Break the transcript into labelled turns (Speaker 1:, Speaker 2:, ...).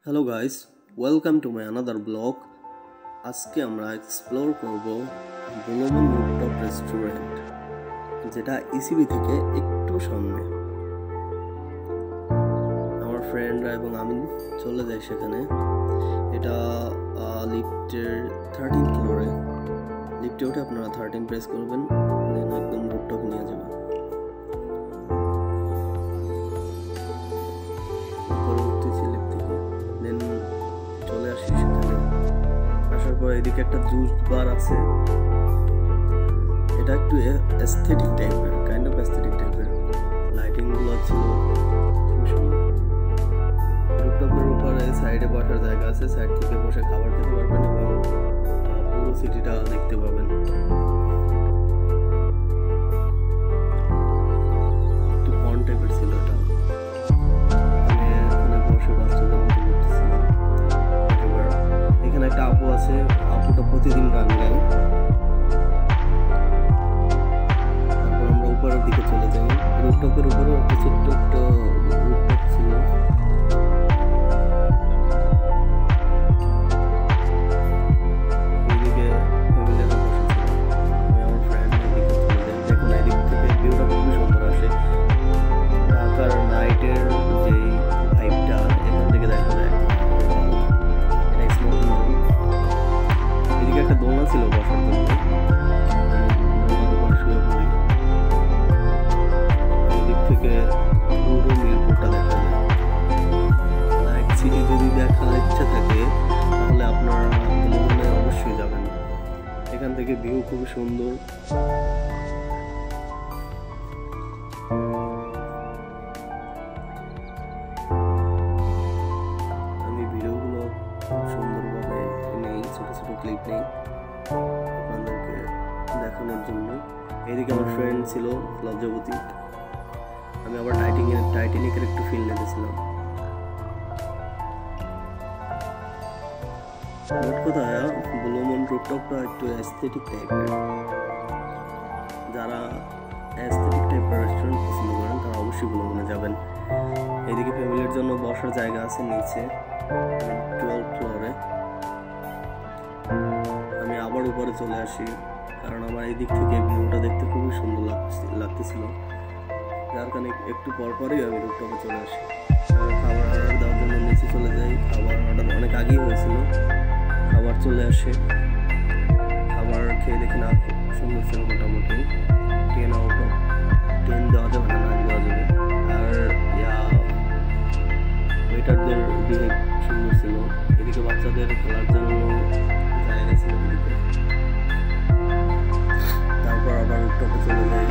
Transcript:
Speaker 1: Hello guys, welcome to my another blog. আজকে আমরা explore করব ব্লু মুন রুফটপ রেস্টুরেন্ট, যেটা ইসিবি থেকে একটু সামনে। আমার ফ্রেন্ডরা এবং আমি চলে যাই সেখানে। এটা লিফটের 13 ফ্লোরে। লিফটে উঠে আপনারা 13 প্রেস করবেন, দেন একদম রুফটপ নিয়ে যাবেন। চলে আসি সেখানে। আসার পর এদিকে একটা জুস বার আছে। এটা একটু এস্থেটিক টাইপের, কাইন্ড অফ এস্থেটিক টাইপের। লাইটিং গুলো ছিল খুব সুন্দর। রুফটপের উপরে সাইডে বসার জায়গা আছে, সাইড থেকে বসে খাবার খেতে পারবেন এবং পুরো সিটিটা দেখতে পাবেন। একটু ফন টাইপের ছিল এটা। এখানে বসে বাচ্চাদের মতো করতেছিলাম। এখানে একটা আপু আছে, আপুটা প্রতিদিন গান গায়। তারপর আমরা উপরের দিকে চলে যাই। রুফটপের উপরে একটা ছোট্ট একটা রুফটপ ছিল। এদিকে ফ্যামিলিরা বসেছিল, আমি আমার ফ্রেন্ড এদিকে চলে যাই। দেখুন এদিক থেকে ভিউটা খুবই সুন্দর আসে। ঢাকার নাইটের যে ভাইবটা এখান থেকে দেখা যায়। এদিকে একটা দোলনা ছিল বসার জন্য, দোলনার উপরে শুয়ে পড়ি। এদিক থেকে পুরো মিরপুরটা দেখা যায়। নাইট সিটি যদি দেখার ইচ্ছা থাকে তাহলে আপনারা মনে অবশ্যই যাবেন। এখান থেকে ভিউ খুবই সুন্দর। আমি ভিডিওগুলো সুন্দরভাবে নেই, ছোট ছোট ক্লিপ নেই আপনাদেরকে দেখানোর জন্য। এদিকে আমার ফ্রেন্ড ছিল লজ্জাবতী। আমি আবার টাইটানিকের একটু ফিল নিতেছিলাম। মোট কথা, ব্লু মুন রুফটপটা একটু অ্যাস্থেটিক টাইপের। যারা অ্যাস্থেটিক টাইপের রেস্টুরেন্ট পছন্দ করেন তারা অবশ্যই ব্লু মুনে যাবেন। এদিকে ফ্যামিলির জন্য বসার জায়গা আছে নিচে 12 ফ্লোরে। আমি আবার উপরে চলে আসি, কারণ আমার এই দিক থেকে ভিউটা দেখতে খুবই সুন্দর লাগতেছিল। যার কারণে একটু পরপরই আমি রুফটপে চলে আসি। খাবার অর্ডার দেওয়ার জন্য নিচে চলে যাই। খাবার অর্ডার অনেক আগেই হয়েছিল। খাবার চলে আসে। খাবার খেয়ে দেখি না, সুন্দর ছিল মোটামুটি। 10 আউট অফ 10 দেওয়া যাবে না, 9 দেওয়া যাবে। আর ওয়েটারদের বিহেভ সুন্দর ছিল। এদিকে বাচ্চাদের খেলার জন্য জায়গা ছিল এদিকে। তারপর আবার রুফটপে চলে যাই।